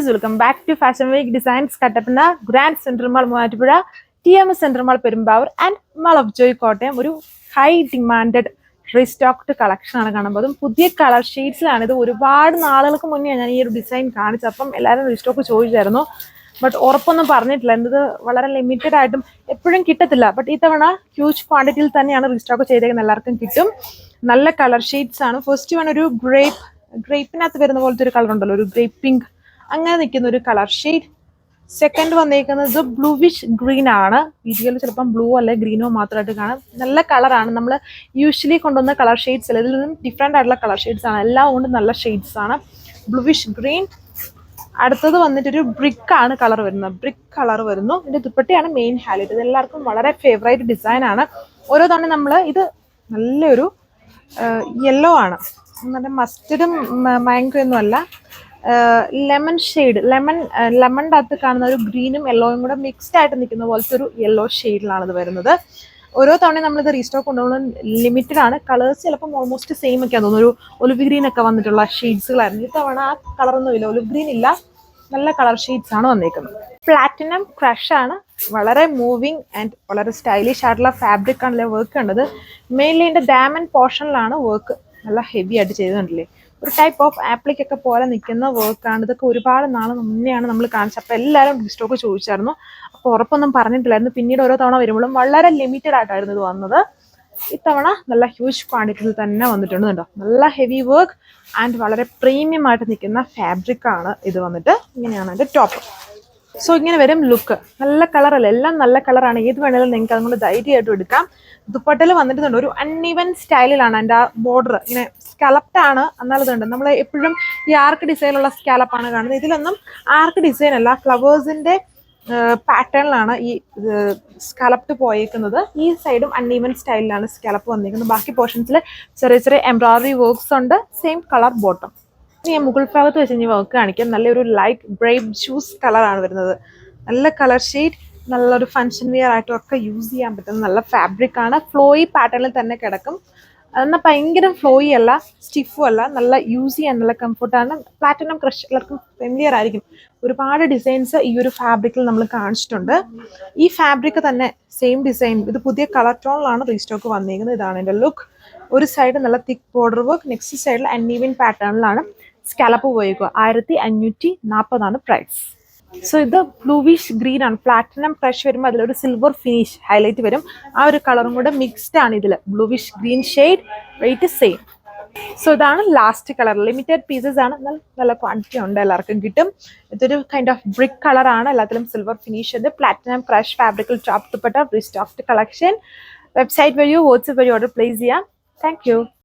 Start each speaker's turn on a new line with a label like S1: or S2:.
S1: Guys, welcome back to Fashion Week Designs Kattappana, Grand Central Mall Muvattupuzha, TMS Central Mall Perumbavoor and Mall of Joy Kottayam. ഒരു high demanded restocked collection ആണ് കാണുമ്പോൾ. അതും പുതിയ colour ഷെയ്ഡ്സിലാണ്. ഇത് ഒരുപാട് നാളുകൾക്ക് മുന്നേ ഞാൻ ഈ ഒരു ഡിസൈൻ കാണിച്ചത്. അപ്പം എല്ലാവരും റീസ്റ്റോക്ക് ചോദിച്ചായിരുന്നു, ബട്ട് ഉറപ്പൊന്നും പറഞ്ഞിട്ടില്ല. എന്നത് വളരെ ലിമിറ്റഡ് ആയിട്ടും എപ്പോഴും കിട്ടത്തില്ല. ബട്ട് ഈ തവണ ഹ്യൂജ് ക്വാണ്ടിറ്റിയിൽ തന്നെയാണ് റീസ്റ്റോക്ക് ചെയ്തേക്കുന്നത്. എല്ലാവർക്കും കിട്ടും. നല്ല കളർ ഷെയ്ഡ്സ് ആണ്. ഫസ്റ്റ് വൺ ഒരു ഗ്രേപ്പിനകത്ത് വരുന്ന പോലത്തെ ഒരു കളർ ഉണ്ടല്ലോ, ഒരു ഗ്രേപ്പ് പിങ്ക്, അങ്ങനെ നിൽക്കുന്ന ഒരു കളർ ഷെയ്ഡ്. സെക്കൻഡ് വന്നേക്കുന്നത് ബ്ലൂവിഷ് ഗ്രീൻ ആണ്. വീഡിയോയിൽ ചിലപ്പം ബ്ലൂ അല്ലെ ഗ്രീനോ മാത്രമായിട്ട് കാണാം. നല്ല കളറാണ്. നമ്മൾ യൂഷ്വലി കൊണ്ടുവന്ന കളർ ഷെയ്ഡ്സ് അല്ല, ഇതിൽ നിന്നും ഡിഫറെൻ്റ് ആയിട്ടുള്ള കളർ ഷെയ്ഡ്സ് ആണ്. എല്ലാം കൊണ്ട് നല്ല ഷെയ്ഡ്സ് ആണ്. Bluish green. അടുത്തത് വന്നിട്ടൊരു ബ്രിക്ക് ആണ് കളർ വരുന്നത്. ബ്രിക്ക് കളർ വരുന്നു. ഇതിന്റെ ദുപ്പട്ടയാണ് മെയിൻ ഹൈലൈറ്റ്. ഇത് എല്ലാവർക്കും വളരെ ഫേവറേറ്റ് ഡിസൈൻ ആണ്. ഓരോ തവണ നമ്മൾ ഇത് നല്ലൊരു യെല്ലോ ആണ്. നല്ല മസ്റ്റർഡും മാംഗോ ഒന്നും അല്ല, ലെമൺ ഷെയ്ഡ്, ലെമണിൻ്റെ അകത്ത് കാണുന്ന ഒരു ഗ്രീനും യെല്ലോയും കൂടെ മിക്സ്ഡ് ആയിട്ട് നിൽക്കുന്ന പോലത്തെ ഒരു യെല്ലോ ഷെയ്ഡിലാണ് ഇത് വരുന്നത്. ഓരോ തവണയും നമ്മളിത് റീസ്റ്റോക്ക് കൊണ്ടുപോകുന്നത് ലിമിറ്റഡ് ആണ്. കളേഴ്സ് ചിലപ്പം ഓൾമോസ്റ്റ് സെയിം ഒക്കെയാണെന്ന് തോന്നുന്നു. ഒരു ഒലിവ് ഗ്രീൻ ഒക്കെ വന്നിട്ടുള്ള ഷെയ്ഡ്സുകളായിരുന്നു. ഈ തവണ ആ കളറൊന്നും ഇല്ല, ഒലിവ് ഗ്രീൻ ഇല്ല, നല്ല കളർ ഷെയ്ഡ്സ് ആണ് വന്നേക്കുന്നത്. പ്ലാറ്റിനം ക്രഷ് ആണ്. വളരെ മൂവിങ് ആൻഡ് വളരെ സ്റ്റൈലിഷ് ആയിട്ടുള്ള ഫാബ്രിക് ആണല്ലേ വർക്ക് കണ്ടത്. മെയിൻലി ഇതിൻ്റെ ഡാമൻ പോർഷനിലാണ് വർക്ക് നല്ല ഹെവി ആയിട്ട് ചെയ്തിട്ടുണ്ടല്ലേ. ഒരു ടൈപ്പ് ഓഫ് ആപ്ലിക്കൊക്കെ പോലെ നിൽക്കുന്ന വർക്കാണ്. ഇതൊക്കെ ഒരുപാട് നാൾ മുന്നെയാണ് നമ്മൾ കാണിച്ചത്. അപ്പോൾ എല്ലാവരും ഡിസ്റ്റോക്ക് ചോദിച്ചായിരുന്നു. അപ്പോൾ ഉറപ്പൊന്നും പറഞ്ഞിട്ടില്ലായിരുന്നു. പിന്നീട് ഓരോ തവണ വരുമ്പോഴും വളരെ ലിമിറ്റഡ് ആയിട്ടായിരുന്നു ഇത് വന്നത്. ഇത്തവണ നല്ല ഹ്യൂജ് ക്വാണ്ടിറ്റിയിൽ തന്നെ വന്നിട്ടുണ്ട് കേട്ടോ. നല്ല ഹെവി വർക്ക് ആൻഡ് വളരെ പ്രീമിയം ആയിട്ട് നിൽക്കുന്ന ഫാബ്രിക് ആണ് ഇത്. വന്നിട്ട് ഇങ്ങനെയാണ് അതിൻ്റെ ടോപ്പ്. സോ ഇങ്ങനെ വരും ലുക്ക്. നല്ല കളറല്ല, എല്ലാം നല്ല കളറാണ്. ഏത് വേണമെങ്കിലും നിങ്ങൾക്ക് അതുകൊണ്ട് ധൈര്യമായിട്ടും എടുക്കാം. ദുപ്പട്ടയിൽ വന്നിട്ടുണ്ട് ഒരു അൺഈവൻ സ്റ്റൈലിലാണ്. എൻ്റെ ആ ബോർഡർ ഇങ്ങനെ സ്കാലപ്ഡ് ആണ്. എന്നാലും നമ്മൾ എപ്പോഴും ഈ ആർക്ക് ഡിസൈനുള്ള സ്കാലപ്പാണ് കാണുന്നത്. ഇതിലൊന്നും ആർക്ക് ഡിസൈൻ അല്ല, ഫ്ലവേഴ്സിന്റെ പാറ്റേണിലാണ് ഈ സ്കാലപ്ഡ് പോയേക്കുന്നത്. ഈ സൈഡും അൺഈവൻ സ്റ്റൈലിലാണ് സ്കാലപ്പ് വന്നിരിക്കുന്നത്. ബാക്കി പോർഷൻസിൽ ചെറിയ ചെറിയ എംബ്രോയിഡറി വർക്ക്സ് ഉണ്ട്. Same colour bottom. ഞാൻ മുകൾ ഭാഗത്ത് വെച്ച് ഇനി വർക്ക് കാണിക്കാം. നല്ലൊരു ലൈറ്റ് ബ്രൈറ്റ് ജ്യൂസ് കളറാണ് വരുന്നത്. നല്ല കളർ ഷെയ്ഡ്, നല്ലൊരു ഫങ്ഷൻ വെയർ ആയിട്ടും ഒക്കെ യൂസ് ചെയ്യാൻ പറ്റുന്ന നല്ല ഫാബ്രിക് ആണ്. ഫ്ലോയി പാറ്റേണിൽ തന്നെ കിടക്കും. എന്നാൽ ഭയങ്കര ഫ്ലോയി അല്ല, സ്റ്റിഫും അല്ല, നല്ല യൂസ് ചെയ്യാൻ നല്ല കംഫർട്ടാണ്. പ്ലാറ്റിനം ക്രഷ് എല്ലാവർക്കും ഫെമിലിയർ ആയിരിക്കും. ഒരുപാട് ഡിസൈൻസ് ഈ ഒരു ഫാബ്രിക്കിൽ നമ്മൾ കാണിച്ചിട്ടുണ്ട്. ഈ ഫാബ്രിക് തന്നെ സെയിം ഡിസൈൻ, ഇത് പുതിയ കളർ ടോണിലാണ് റീസ്റ്റോക്ക് വന്നിരിക്കുന്നത്. ഇതാണ് എൻ്റെ ലുക്ക്. ഒരു സൈഡ് നല്ല തിക്ക് ബോർഡർ വർക്ക്, നെക്സ്റ്റ് സൈഡിൽ അൺഈവൻ പാറ്റേണിലാണ് സ്കാലപ്പ് പോയേക്കുക. 1540 പ്രൈസ്. സോ ഇത് ബ്ലൂവിഷ് ഗ്രീൻ ആണ്. പ്ലാറ്റിനം ക്രഷ് വരുമ്പോൾ അതിലൊരു സിൽവർ ഫിനിഷ് ഹൈലൈറ്റ് വരും. ആ ഒരു കളറും കൂടെ മിക്സ്ഡ് ആണ് ഇതിൽ. Bluish green shade, rate same. So ഇതാണ് ലാസ്റ്റ് കളർ. ലിമിറ്റഡ് പീസസ് ആണ്, നല്ല ക്വാണ്ടിറ്റി ഉണ്ട്, എല്ലാവർക്കും കിട്ടും. ഇതൊരു കൈൻഡ് ഓഫ് ബ്രിക്ക് കളറാണ്. എല്ലാത്തിലും സിൽവർ ഫിനിഷ് ഉണ്ട്. പ്ലാറ്റിനം ക്രഷ് ഫാബ്രിക്കിൽ top dupatta restocked collection. Website വഴിയോ വാട്സ്ആപ്പ് വഴിയോ ഓർഡർ പ്ലേസ് ചെയ്യാം. Thank you.